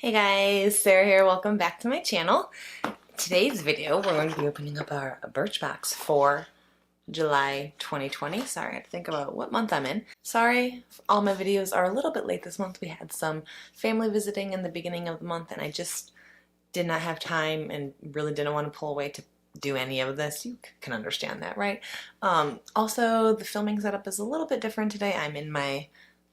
Hey guys, Sarah here. Welcome back to my channel. Today's video, we're going to be opening up our Birchbox for July 2020. Sorry, I had to think about what month I'm in. Sorry, all my videos are a little bit late this month. We had some family visiting in the beginning of the month and I just did not have time and really didn't want to pull away to do any of this. You can understand that, right? Also, the filming setup is a little bit different today. I'm in my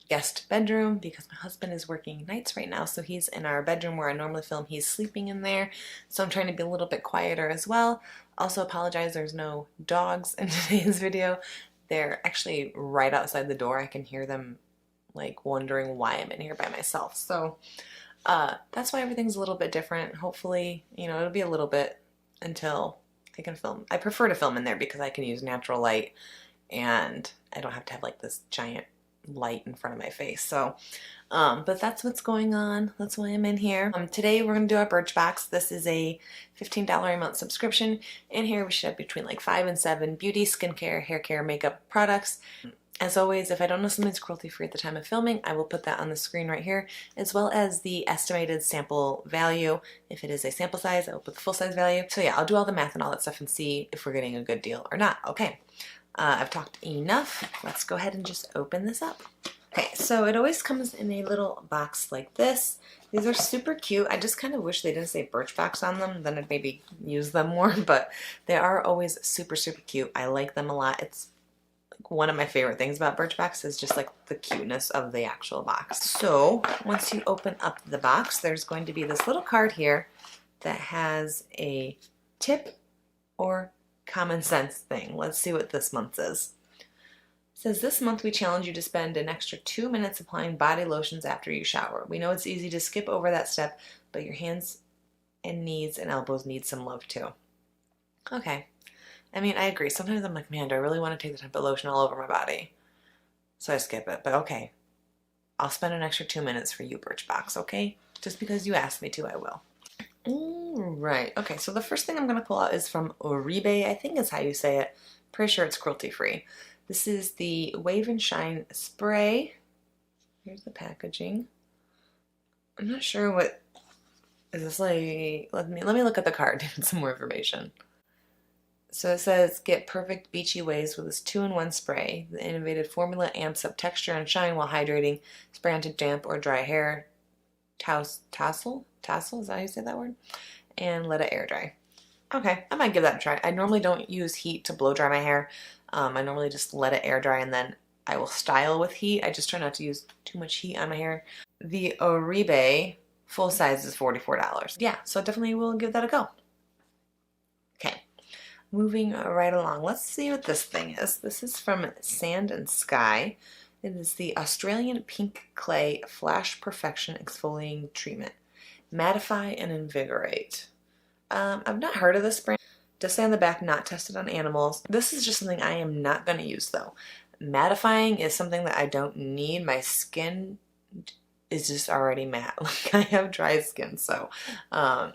guest bedroom because my husband is working nights right now, so he's in our bedroom where I normally film. He's sleeping in there, so I'm trying to be a little bit quieter as well. Also apologize, there's no dogs in today's video. They're actually right outside the door. I can hear them like wondering why I'm in here by myself. So that's why everything's a little bit different. Hopefully, it'll be a little bit until I can film. I prefer to film in there because I can use natural light and I don't have to have like this giant light in front of my face. So but that's what's going on. That's why I'm in here. Today we're going to do our Birchbox. This is a $15 a month subscription. In here we should have between like 5 and 7 beauty, skincare, hair care, makeup products. As always, if I don't know something's cruelty free at the time of filming, I will put that on the screen right here, as well as the estimated sample value. If it is a sample size, I will put the full size value. So yeah, I'll do all the math and all that stuff and see if we're getting a good deal or not. Okay. I've talked enough. Let's go ahead and just open this up. Okay, so it always comes in a little box like this. These are super cute. I just kind of wish they didn't say Birchbox on them, then I'd maybe use them more, but they are always super, super cute. I like them a lot. It's like one of my favorite things about Birchbox is just like the cuteness of the actual box. So once you open up the box, there's going to be this little card here that has a tip or common sense thing. Let's see what this month is. It says, this month we challenge you to spend an extra 2 minutes applying body lotions after you shower. We know it's easy to skip over that step, but your hands and knees and elbows need some love too. Okay. I mean, I agree. Sometimes I'm like, man, do I really want to take the time to put lotion all over my body? So I skip it, but okay. I'll spend an extra 2 minutes for you, Birchbox, okay? Just because you asked me to, I will. Right. Okay, so the first thing I'm going to pull out is from ORIBE, I think is how you say it. Pretty sure it's cruelty free. This is the Wave and Shine Spray. Here's the packaging. I'm not sure what is this like. Let me look at the card to get some more information. So it says, get perfect beachy waves with this 2-in-1 spray. The innovative formula amps up texture and shine while hydrating. Spray onto damp or dry hair. Tassel, is that how you say that word? And let it air dry. Okay, I might give that a try. I normally don't use heat to blow dry my hair. I normally just let it air dry and then I will style with heat. I just try not to use too much heat on my hair. The ORIBE full size is $44. Yeah, so definitely will give that a go. Okay, moving right along. Let's see what this thing is. This is from Sand and Sky. It is the Australian Pink Clay Flash Perfection Exfoliating Treatment. Mattify and invigorate. I've not heard of this brand. It does say on the back, not tested on animals. This is just something I am not going to use though. Mattifying is something that I don't need. My skin is just already matte. Like I have dry skin, so I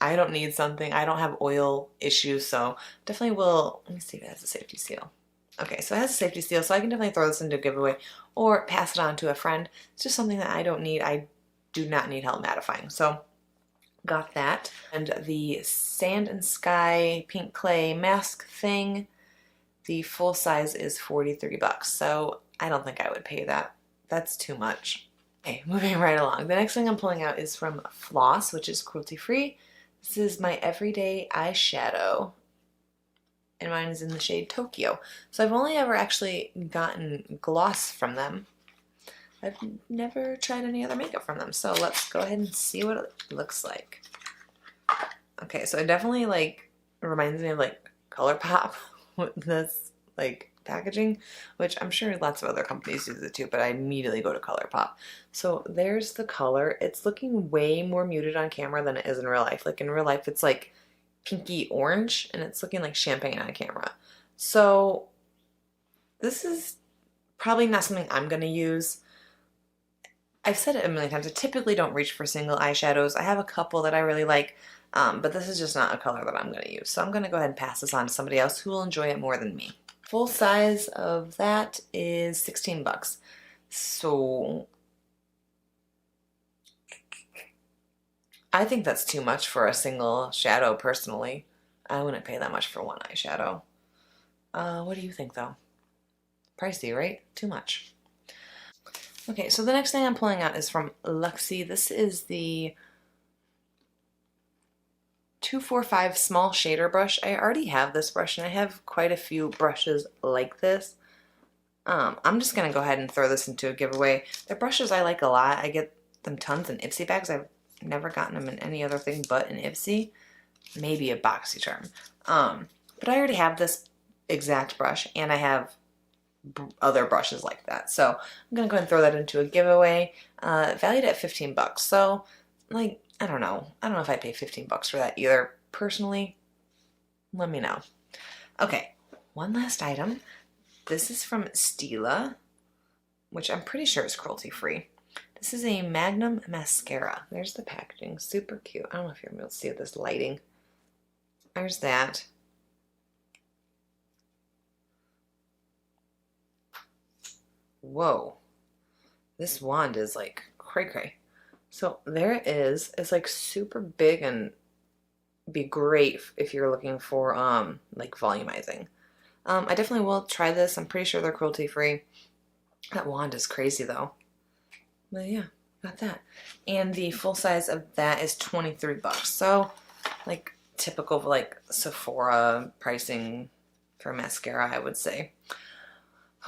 don't need something. I don't have oil issues, so definitely will. Let me see if it has a safety seal. Okay, so it has a safety seal, so I can definitely throw this into a giveaway or pass it on to a friend. It's just something that I don't need. I do not need help mattifying. So got that. And the Sand and Sky Pink Clay Mask thing, the full size is $43. So I don't think I would pay that. That's too much. Okay, moving right along. The next thing I'm pulling out is from Floss, which is cruelty free. This is my everyday eyeshadow. And mine is in the shade Tokyo. So I've only ever actually gotten gloss from them. I've never tried any other makeup from them. So let's go ahead and see what it looks like. Okay, so it definitely like reminds me of like ColourPop with this like packaging, which I'm sure lots of other companies use it too, but I immediately go to ColourPop. So there's the color. It's looking way more muted on camera than it is in real life. Like in real life, it's like pinky orange and it's looking like champagne on camera. So this is probably not something I'm going to use. I've said it a million times. I typically don't reach for single eyeshadows. I have a couple that I really like, but this is just not a color that I'm going to use. So I'm going to go ahead and pass this on to somebody else who will enjoy it more than me. Full size of that is $16. So I think that's too much for a single shadow personally. I wouldn't pay that much for one eyeshadow. What do you think though? Pricey, right? Too much. Okay, so the next thing I'm pulling out is from LUXIE. This is the 245 small shader brush. I already have this brush and I have quite a few brushes like this. I'm just gonna go ahead and throw this into a giveaway. They're brushes I like a lot. I get them tons in Ipsy bags. I've never gotten them in any other thing but in Ipsy. Maybe a BoxyCharm. But I already have this exact brush and I have other brushes like that. So I'm gonna go ahead and throw that into a giveaway. Valued at 15 bucks. So like, I don't know if I'd pay 15 bucks for that either. Personally, let me know. Okay, one last item. This is from STILA, which I'm pretty sure is cruelty free. This is a Magnum mascara. There's the packaging, super cute. I don't know if you're able to see it, this lighting. There's that. Whoa, this wand is like cray cray. So there it is. It's like super big and be great if you're looking for like volumizing. I definitely will try this. I'm pretty sure they're cruelty free. That wand is crazy though. But yeah, got that. And the full size of that is 23 bucks. So like typical like Sephora pricing for mascara, I would say.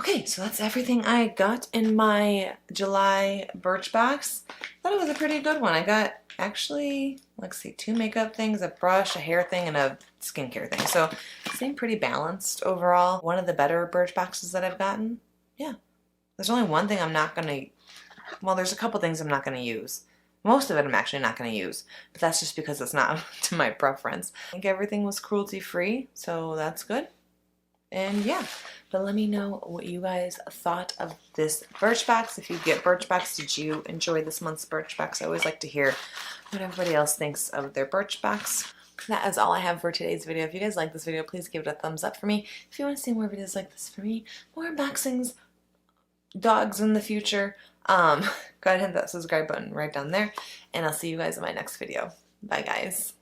Okay, so that's everything I got in my July Birchbox. I thought it was a pretty good one. I got actually, let's see, 2 makeup things, a brush, a hair thing, and a skincare thing. So it seemed pretty balanced overall. One of the better Birchboxes that I've gotten. Yeah. There's only one thing I'm not going to, well, there's a couple things I'm not going to use. Most of it I'm actually not going to use, but that's just because it's not to my preference. I think everything was cruelty free, so that's good. And yeah, but let me know what you guys thought of this Birchbox. If you get Birchbox, did you enjoy this month's Birchbox? I always like to hear what everybody else thinks of their Birchbox. That is all I have for today's video. If you guys like this video, please give it a thumbs up for me. If you want to see more videos like this for me, more unboxings, dogs in the future, go ahead and hit that subscribe button right down there. And I'll see you guys in my next video. Bye guys.